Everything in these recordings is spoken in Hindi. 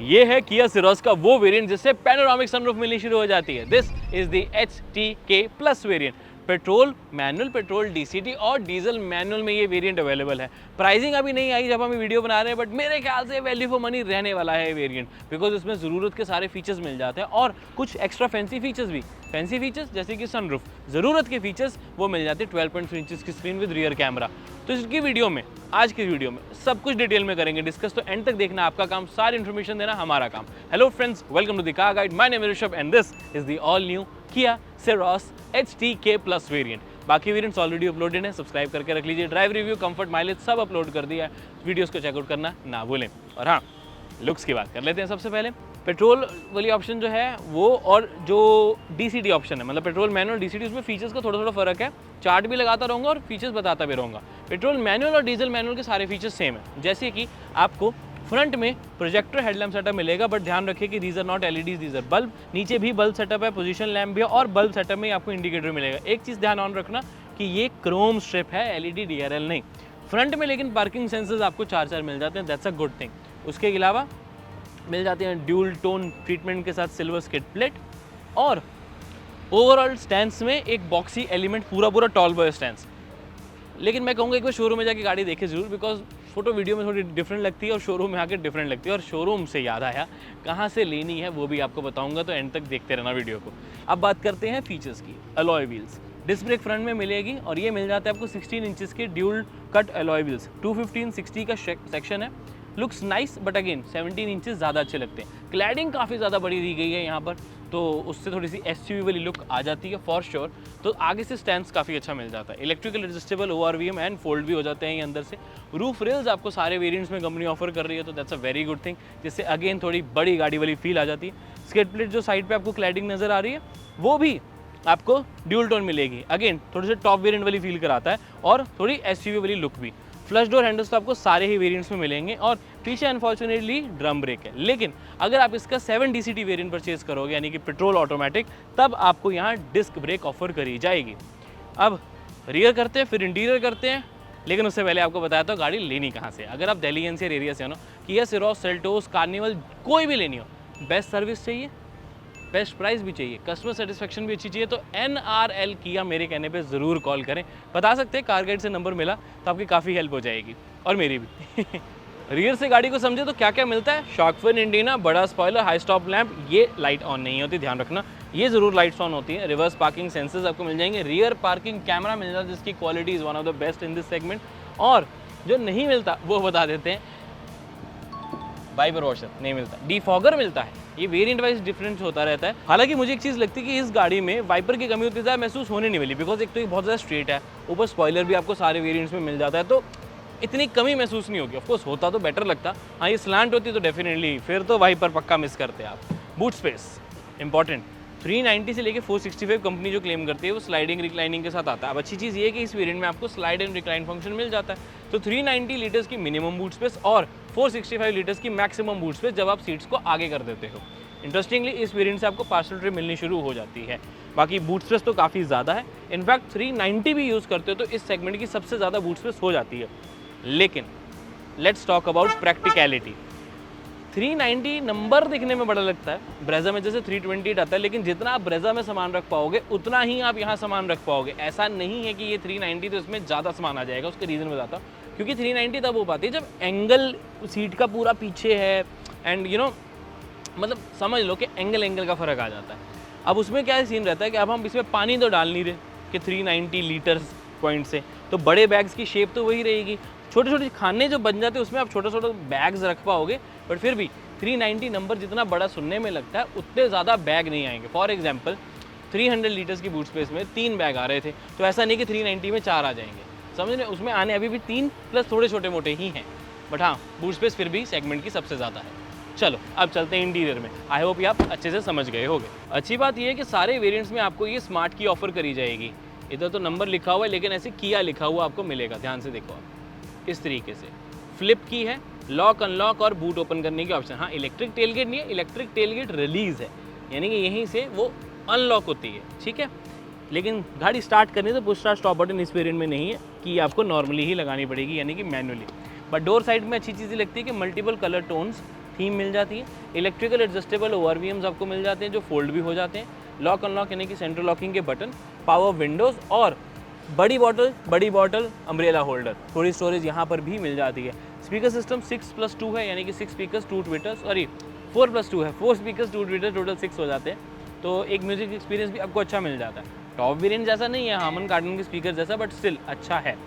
ये है किया सिरोस का वो वेरिएंट जिससे पैनोरामिक सनरूफ मिलनी शुरू हो जाती है। This is the HTK plus variant. Petrol manual, petrol DCT और डीजल मैनुअल में ये वेरिएंट अवेलेबल है। प्राइसिंग अभी नहीं आई जब हम वीडियो बना रहे हैं, बट मेरे ख्याल से वैल्यू फॉर मनी रहने वाला है ये वेरिएंट, बिकॉज इसमें ज़रूरत के सारे फीचर्स मिल जाते हैं और कुछ एक्स्ट्रा फैंसी फीचर्स भी। फैंसी फीचर्स जैसे कि सनरूफ, ज़रूरत के फीचर्स वो मिल जाते हैं। 12.3 इंचेस की स्क्रीन विद रियर कैमरा। तो इसकी वीडियो में, आज की वीडियो में सब कुछ डिटेल में करेंगे डिस्कस, तो एंड तक देखना आपका काम, सारी इन्फॉर्मेशन देना हमारा काम। Hello friends, welcome to the car guide. My name is Rishabh and this is the all new Kia Syros HTK plus variant. बाकी वेरिएंट्स ऑलरेडी अपलोडेड हैं, सब्सक्राइब करके रख लीजिए। ड्राइव रिव्यू, कंफर्ट, माइलेज सब अपलोड कर दिया है, वीडियोस को चेकआउट करना ना भूलें। और हाँ, लुक्स की बात कर लेते हैं। सबसे पहले पेट्रोल वाली ऑप्शन जो है वो, और जो DCT ऑप्शन है, मतलब पेट्रोल मैनुअल DCT, उसमें फीचर्स का थोड़ा फ़र्क है। चार्ट भी लगाता रहूँगा और फीचर्स बताता भी रहूँगा। पेट्रोल मैनुअल और डीजल मैनुअल के सारे फीचर्स सेम है, जैसे कि आपको फ्रंट में प्रोजेक्टर हेडलैम्प सेटअप मिलेगा, बट ध्यान रखिए कि these are not LEDs, these are bulb. नीचे भी बल्ब सेटअप है, पोजीशन लैम्प भी है और बल्ब सेटअप में आपको इंडिकेटर मिलेगा। एक चीज़ ध्यान ऑन रखना कि ये क्रोम स्ट्रिप है, LED DRL नहीं। फ्रंट में लेकिन पार्किंग सेंसर्स आपको 4 मिल जाते हैं, दैट्स अ गुड थिंग। उसके अलावा मिल जाते हैं ड्यूल टोन ट्रीटमेंट के साथ सिल्वर स्किड प्लेट, और ओवरऑल स्टैंड्स में एक बॉक्सी एलिमेंट, पूरा टॉल बॉय स्टैंड्स। लेकिन मैं कहूँगा एक बार शोरूम में जाके गाड़ी देखे जरूर, बिकॉज फोटो वीडियो में थोड़ी डिफरेंट लगती है और शोरूम में आके डिफरेंट लगती है। और शोरूम से याद आया, कहाँ से लेनी है वो भी आपको बताऊंगा, तो एंड तक देखते रहना वीडियो को। अब बात करते हैं फीचर्स की। Alloy wheels, disc brake front में मिलेगी और ये मिल जाता है आपको 16 इंचेस के ड्यूल कट अलॉय व्हील्स। 215/60 का सेक्शन है। Looks nice, but again 17 inches ज़्यादा अच्छे लगते हैं। क्लैडिंग काफ़ी ज़्यादा बड़ी दी गई है यहाँ पर, तो उससे थोड़ी सी SUV वाली लुक आ जाती है फॉर श्योर। तो आगे से स्टैंड्स काफ़ी अच्छा मिल जाता है। Electrical adjustable ORVM and fold भी हो जाते हैं ये अंदर से। रूफ रेल्स आपको सारे वेरिएंट्स में कंपनी ऑफर कर रही है, तो that's a very good thing, जिससे अगेन थोड़ी बड़ी गाड़ी वाली फील आ जाती है। स्किड प्लेट जो साइड पे आपको क्लैडिंग नज़र आ रही है, वो भी आपको ड्यूल टोन मिलेगी। अगेन थोड़ी सी टॉप वेरिएंट वाली फील कराता है और थोड़ी SUV वाली लुक भी। फ्लश डोर हैंडल्स तो आपको सारे ही वेरिएंट्स में मिलेंगे और पीछे अनफॉर्चुनेटली ड्रम ब्रेक है। लेकिन अगर आप इसका 7 DCT वेरिएंट परचेज करोगे, यानी कि पेट्रोल ऑटोमेटिक, तब आपको यहाँ डिस्क ब्रेक ऑफर करी जाएगी। अब रियर करते हैं, फिर इंटीरियर करते हैं, लेकिन उससे पहले आपको बताया था गाड़ी लेनी कहाँ से। अगर आप दिल्ली NCR एरिया से हो ना, किया सिरोस, सेल्टोस, कार्निवल कोई भी लेनी हो, बेस्ट सर्विस चाहिए, बेस्ट प्राइस भी चाहिए, कस्टमर सेटिस्फेक्शन भी अच्छी चाहिए, तो NRL किया मेरे कहने पे ज़रूर कॉल करें। बता सकते हैं कार गाइड से नंबर मिला तो आपकी काफ़ी हेल्प हो जाएगी, और मेरी भी। रियर से गाड़ी को समझे तो क्या क्या मिलता है। शॉक फिन एंटीना, बड़ा स्पॉइलर, हाई स्टॉप लैंप, ये लाइट ऑन नहीं होती, ध्यान रखना, ये ज़रूर लाइट्स ऑन होती है। रिवर्स पार्किंग सेंसर्स आपको मिल जाएंगे। रियर पार्किंग कैमरा मिल जाता है, जिसकी quality is one of the best in this segment. और जो नहीं मिलता वो बता देते हैं, वाइपर वॉशर नहीं मिलता, डिफॉगर मिलता है। ये वेरिएंट वाइज डिफरेंस होता रहता है। हालांकि मुझे एक चीज़ लगती है कि इस गाड़ी में वाइपर की कमी उतनी ज़्यादा महसूस होने नहीं वाली, बिकॉज एक तो ये बहुत ज़्यादा स्ट्रेट है, ऊपर स्पॉइलर भी आपको सारे वेरिएंट्स में मिल जाता है, तो इतनी कमी महसूस नहीं होगी। ऑफकोर्स होता तो बेटर लगता, हाँ ये स्लैंट होती तो डेफिनेटली फिर तो वाइपर पक्का मिस करते आप। बूट स्पेस इंपॉर्टेंट, 390 से लेके 465 कंपनी जो क्लेम करती है वो स्लाइडिंग रिक्लाइनिंग के साथ आता है। अब अच्छी चीज़ ये है कि इस वेरिएंट में आपको स्लाइड एंड रिक्लाइन फंक्शन मिल जाता है। तो 390 लीटर्स की मिनिमम बूट स्पेस और 465 लीटर्स की मैक्सिमम बूट स्पेस जब आप सीट्स को आगे कर देते हो। इंटरेस्टिंगली इस वेरिएंट से आपको पार्सल ट्रे मिलनी शुरू हो जाती है। बाकी बूट स्पेस तो काफ़ी ज़्यादा है, इनफैक्ट 390 भी यूज़ करते हो तो इस सेगमेंट की सबसे ज़्यादा बूट स्पेस हो जाती है। लेकिन let's talk about practicality. 390 number दिखने में बड़ा लगता है, ब्रेजा में जैसे 328 आता है, लेकिन जितना आप ब्रेजा में सामान रख पाओगे उतना ही आप यहाँ सामान रख पाओगे। ऐसा नहीं है कि ये 390 तो इसमें ज़्यादा सामान आ जाएगा। उसके रीज़न बताता हूँ, क्योंकि 390 तब हो पाती है जब एंगल सीट का पूरा पीछे है, एंड यू नो, मतलब समझ लो कि एंगल का फ़र्क आ जाता है। अब उसमें क्या सीन रहता है कि अब हम इसमें पानी तो डाल नहीं रहे कि 390 लीटर्स पॉइंट से, तो बड़े बैग्स की शेप तो वही रहेगी। छोटे छोटे खाने जो बन जाते हैं उसमें आप छोटे छोटे बैग्स रख पाओगे, बट फिर भी 390 नंबर जितना बड़ा सुनने में लगता है उतने ज़्यादा बैग नहीं आएंगे। फॉर एग्जांपल 300 लीटर्स की बूट स्पेस में 3 बैग आ रहे थे, तो ऐसा नहीं कि 390 में 4 आ जाएंगे, समझ रहे, उसमें आने अभी भी 3 प्लस थोड़े छोटे मोटे ही हैं, बट हाँ बूट स्पेस फिर भी सेगमेंट की सबसे ज़्यादा है। चलो अब चलते हैं इंटीरियर में। आई होप ये आप अच्छे से समझ गए होंगे। अच्छी बात यह है कि सारे वेरिएंट्स में आपको ये स्मार्ट की ऑफर करी जाएगी। इधर तो नंबर लिखा हुआ है, लेकिन ऐसे किया लिखा हुआ आपको मिलेगा, ध्यान से देखो आप। इस तरीके से फ्लिप की है, लॉक अनलॉक और बूट ओपन करने की ऑप्शन। हाँ इलेक्ट्रिक टेलगेट नहीं है, इलेक्ट्रिक टेलगेट रिलीज़ है, यानी कि यहीं से वो अनलॉक होती है, ठीक है। लेकिन गाड़ी स्टार्ट करनी तो पुश स्टार्ट स्टॉप बटन इस वेरिएंट में नहीं है, कि आपको नॉर्मली ही लगानी पड़ेगी, यानी कि मैनुअली। बट डोर साइड में अच्छी चीज़ लगती है कि मल्टीपल कलर टोन्स थीम मिल जाती है। इलेक्ट्रिकल एडजस्टेबल ओआरवीएम्स आपको मिल जाते हैं जो फोल्ड भी हो जाते हैं। लॉक अनलॉक यानी कि सेंट्रल लॉकिंग के बटन, पावर विंडोज़ और बड़ी बॉटल अम्ब्रेला होल्डर, थोड़ी स्टोरेज यहाँ पर भी मिल जाती है। स्पीकर सिस्टम 6+2 है, यानी कि 6 स्पीकर्स 2 ट्विटर्स, सॉरी 4+2 है, 4 स्पीकर्स 2 ट्विटर, टोटल 6 हो जाते हैं। तो एक म्यूजिक एक्सपीरियंस भी आपको अच्छा मिल जाता है। टॉप वेरिएंट जैसा नहीं है हामन कार्टन के स्पीकर जैसा, बट स्टिल अच्छा है।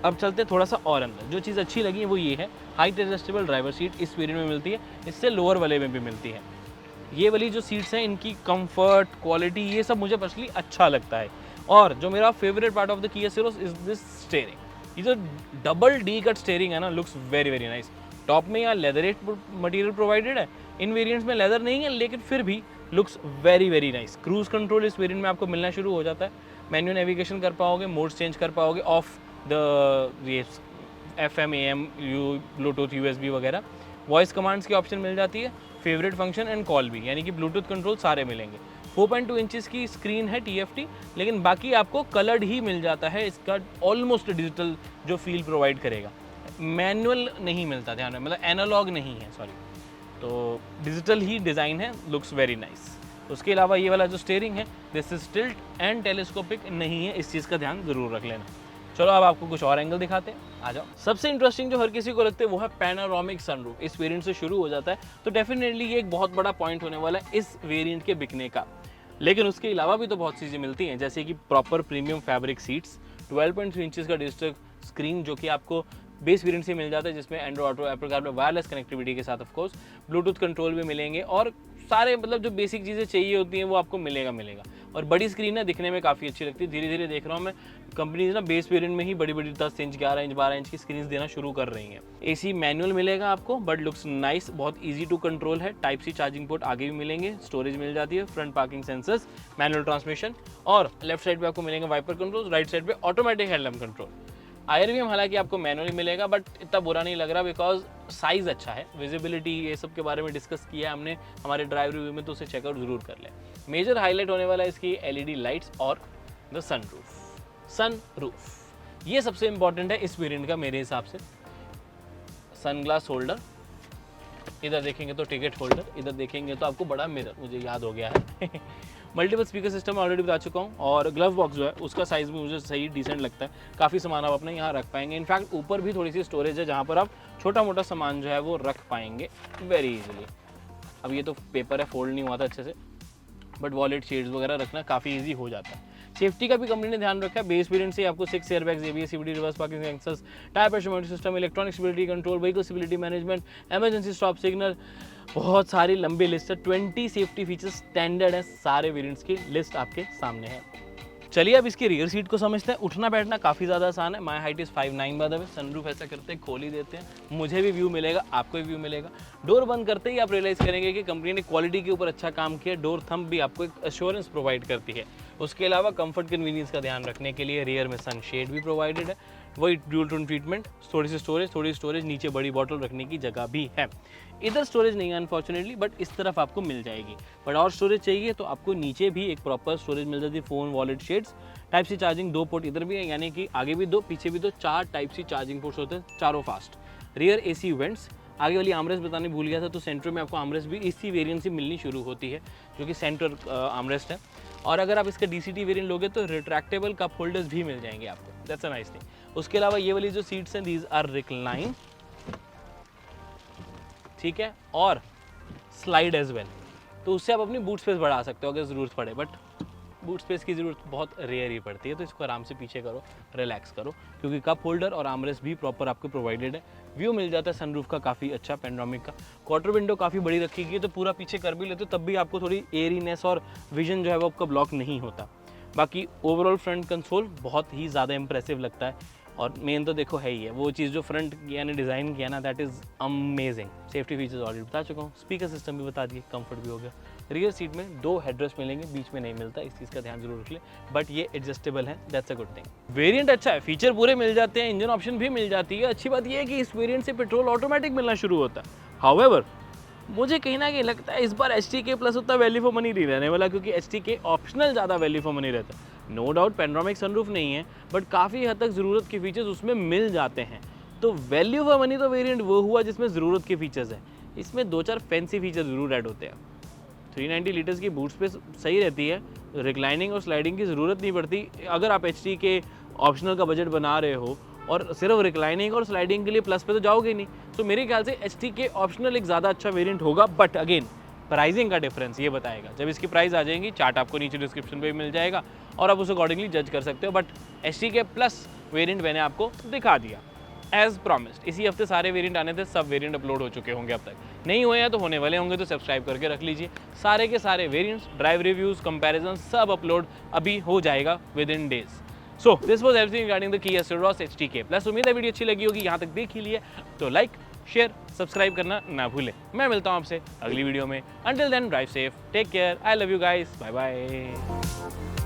अब चलते थोड़ा सा और अंदर। जो चीज़ अच्छी लगी है वो ये है, हाइट एडजस्टेबल ड्राइवर सीट इस वेरिएंट में मिलती है, इससे लोअर वाले में भी मिलती है। ये वाली जो सीट्स हैं इनकी कंफर्ट, क्वालिटी, ये सब मुझे पर्सनली अच्छा लगता है। और जो मेरा फेवरेट पार्ट ऑफ द किया सेरोस इज दिस स्टीयरिंग। ये जो डबल डी कट स्टीयरिंग है ना, looks very very nice. Top में यहाँ लेदर मटेरियल प्रोवाइडेड है, इन वेरिएंट्स में लेदर नहीं है, लेकिन फिर भी looks very very nice. Cruise control इस वेरिएंट में आपको मिलना शुरू हो जाता है, मैन्यू नेविगेशन कर पाओगे, मोड्स चेंज कर पाओगे, of the FM AM Bluetooth USB वगैरह। वॉइस कमांड्स की ऑप्शन मिल जाती है, फेवरेट फंक्शन एंड कॉल भी, यानी कि ब्लूटूथ कंट्रोल सारे मिलेंगे। 4.2 इंचेस की स्क्रीन है TFT, लेकिन बाकी आपको कलर्ड ही मिल जाता है। इसका ऑलमोस्ट डिजिटल जो फील प्रोवाइड करेगा, मैनुअल नहीं मिलता, ध्यान में, मतलब एनालॉग नहीं है, सॉरी, तो डिजिटल ही डिज़ाइन है, लुक्स वेरी नाइस। उसके अलावा ये वाला जो स्टीयरिंग है, this is tilt and telescopic नहीं है, इस चीज़ का ध्यान ज़रूर रख लेना। चलो अब आपको कुछ और एंगल दिखाते हैं, आ जाओ। सबसे इंटरेस्टिंग जो हर किसी को लगता है वो है पैनोरामिक सनरूफ। इस वेरिएंट से शुरू हो जाता है, तो डेफिनेटली ये एक बहुत बड़ा पॉइंट होने वाला है इस वेरिएंट के बिकने का। लेकिन उसके अलावा भी तो बहुत चीज़ें मिलती हैं, जैसे कि proper premium fabric seats, 12.3 inches का डिजिटल स्क्रीन जो कि आपको बेस वेरिएंट से मिल जाता है, जिसमें Android auto, Apple CarPlay, wireless connectivity के साथ ऑफ कोर्स ब्लूटूथ कंट्रोल भी मिलेंगे, और सारे मतलब जो बेसिक चीज़ें चाहिए होती हैं वो आपको मिलेगा। और बड़ी स्क्रीन है, दिखने में काफ़ी अच्छी लगती है। धीरे धीरे देख रहा हूँ मैं कंपनीज ना बेस वेरिएंट में ही बड़ी 10 इंच, 11 इंच, 12 इंच की स्क्रीन देना शुरू कर रही हैं। AC मैनुअल मिलेगा आपको, बट लुक्स नाइस, बहुत ईजी टू कंट्रोल है। टाइप C चार्जिंग पोर्ट आगे भी मिलेंगे, स्टोरेज मिल जाती है, front parking sensors, manual transmission, और लेफ्ट साइड पे आपको मिलेंगे वाइपर कंट्रोल, राइट साइड पे ऑटोमेटिक हेडलैम्प कंट्रोल। IRVM हालांकि आपको मैनुअली मिलेगा, बट इतना बुरा नहीं लग रहा, बिकॉज साइज़ अच्छा है। विजिबिलिटी ये सब के बारे में डिस्कस किया है हमने हमारे ड्राइव रिव्यू में, तो उसे चेकआउट जरूर कर लें। मेजर हाईलाइट होने वाला है इसकी LED लाइट्स और द सनरूफ ये सबसे इंपॉर्टेंट है इस वेरिएंट का मेरे हिसाब से। सनग्लास होल्डर, इधर देखेंगे तो टिकट होल्डर, इधर देखेंगे तो आपको बड़ा मिरर, मुझे याद हो गया है। मल्टीपल स्पीकर सिस्टम ऑलरेडी बता चुका हूँ, और ग्लव बॉक्स जो है उसका साइज़ भी मुझे सही डिसेंट लगता है, काफ़ी सामान आप अपने यहाँ रख पाएंगे। इनफैक्ट ऊपर भी थोड़ी सी स्टोरेज है जहाँ पर आप छोटा मोटा सामान जो है वो रख पाएंगे वेरी इजीली। अब ये तो पेपर है, फोल्ड नहीं हुआ था अच्छे से, बट वॉलेट, शेड्स वगैरह रखना काफ़ी ईजी हो जाता है। सेफ्टी का भी कंपनी ने ध्यान रखा है, बेस वेरिएंट से आपको 6 airbags, ABS, CVT, reverse parking sensors, tyre pressure monitoring system, electronic stability control, vehicle stability management, emergency stop signal, बहुत सारी लंबी लिस्ट है। 20 सेफ्टी फीचर्स स्टैंडर्ड है, सारे वेरिएंट्स की लिस्ट आपके सामने है। चलिए अब इसकी रियर सीट को समझते हैं। उठना बैठना काफ़ी ज़्यादा आसान है। My height is 5'9" by the way. Sunroof ऐसा करते हैं, खोल ही देते हैं, मुझे भी व्यू मिलेगा, आपको भी व्यू मिलेगा। डोर बंद करते ही आप रियलाइज़ करेंगे कि कंपनी ने क्वालिटी के ऊपर अच्छा काम किया। डोर थंब भी आपको एक एश्योरेंस प्रोवाइड करती है। उसके अलावा कंफर्ट कन्वीनियंस का ध्यान रखने के लिए रियर में सनशेड भी प्रोवाइडेड है, वही ड्यूल टोन ट्रीटमेंट, थोड़ी स्टोरेज, नीचे बड़ी बॉटल रखने की जगह भी है। इधर स्टोरेज नहीं है अनफॉर्चुनेटली, बट इस तरफ आपको मिल जाएगी। बट और स्टोरेज चाहिए तो आपको नीचे भी एक प्रॉपर स्टोरेज मिल जाती है, phone, wallet, shades. Type C charging 2 port इधर भी है, यानी कि आगे भी 2 पीछे भी 2, 4 टाइप C चार्जिंग पोर्ट्स होते हैं, चारों फास्ट। रियर AC वेंट्स, आगे वाली आर्मरेस्ट बताने भूल गया था, तो सेंटर में आपको आर्मरेस्ट भी इसी वेरिएंट से मिलनी शुरू होती है, जो कि सेंटर आर्मरेस्ट है। और अगर आप इसका DCT वेरिएंट लोगे तो रिट्रैक्टेबल कप होल्डर्स भी मिल जाएंगे आपको, दैट्स अ नाइस थिंग। उसके अलावा ये वाली जो सीट्स हैं, दीज आर रिक्लाइन, ठीक है, और स्लाइड एज वेल, तो उससे आप अपनी बूट स्पेस बढ़ा सकते हो अगर ज़रूरत पड़े, बट बूट स्पेस की ज़रूरत बहुत रेयर ही पड़ती है, तो इसको आराम से पीछे करो, रिलैक्स करो, क्योंकि कप होल्डर और आर्मरेस्ट भी प्रॉपर आपको प्रोवाइडेड है। व्यू मिल जाता है सनरूफ का काफ़ी अच्छा, पैनोरामिक का। क्वार्टर विंडो काफ़ी बड़ी रखी गई है, तो पूरा पीछे कर भी लेते हो तब भी आपको थोड़ी एयरीनेस और विजन जो है वो आपका ब्लॉक नहीं होता। बाकी ओवरऑल फ्रंट कंसोल बहुत ही ज़्यादा इंप्रेसिव लगता है, और मेन तो देखो है ही है वो चीज़ जो फ्रंट यानी डिज़ाइन किया ना, that is amazing. Safety features already बता चुका हूँ, स्पीकर सिस्टम भी बता दिए, कंफर्ट भी हो गया। रियर सीट में 2 हेडरेस्ट मिलेंगे, बीच में नहीं मिलता, इस चीज़ का ध्यान जरूर रख ले, बट ये एडजस्टेबल है, that's a good thing. Variant अच्छा है, फीचर पूरे मिल जाते हैं, इंजन ऑप्शन भी मिल जाती है। अच्छी बात ये है कि इस वेरिएंट से पेट्रोल ऑटोमेटिक मिलना शुरू होता है। हाउएवर मुझे कहीं ना कहीं लगता है इस बार HTK प्लस उतना वैल्यू फॉर मनी नहीं रहने वाला, क्योंकि HTK ऑप्शनल ज़्यादा वैल्यू फॉर मनी रहता है। नो डाउट पैनोरामिक सनरूफ नहीं है, बट काफ़ी हद तक ज़रूरत के फीचर्स उसमें मिल जाते हैं। तो वैल्यू फॉर मनी तो वेरिएंट वो हुआ जिसमें ज़रूरत के फीचर्स हैं। इसमें 2-4 फैंसी फीचर ज़रूर ऐड होते हैं। 390 लीटर्स की बूट स्पेस सही रहती है, रिक्लाइनिंग और स्लाइडिंग की ज़रूरत नहीं पड़ती। अगर आप एचटी के ऑप्शनल का बजट बना रहे हो और सिर्फ रिक्लाइनिंग और स्लाइडिंग के लिए प्लस पे तो जाओगे नहीं, तो मेरे ख्याल से एचटी के ऑप्शनल एक ज़्यादा अच्छा वेरिएंट होगा। बट अगेन प्राइसिंग का डिफरेंस ये बताएगा। जब इसकी प्राइस आ जाएंगी, चार्ट आपको नीचे डिस्क्रिप्शन पे मिल जाएगा और आप उस अकॉर्डिंगली जज कर सकते हो। बट एचटी के प्लस वेरिएंट मैंने आपको दिखा दिया एज प्रॉमिस्ड। इसी हफ्ते सारे वेरिएंट आने थे, सब वेरिएंट अपलोड हो चुके होंगे। अब तक नहीं हुए हैं तो होने वाले होंगे, तो सब्सक्राइब करके रख लीजिए। सारे के सारे वेरिएंट्स, ड्राइव रिव्यूज़, कंपैरिजन सब अपलोड अभी हो जाएगा with in days. So this was everything regarding the Kia Seltos एचटीके plus. उम्मीद है वीडियो अच्छी लगी होगी, यहाँ तक देख ही लिए तो लाइक शेयर सब्सक्राइब करना ना भूलें। मैं मिलता हूँ आपसे अगली वीडियो में। Until then drive safe, take care, I love you guys, bye bye.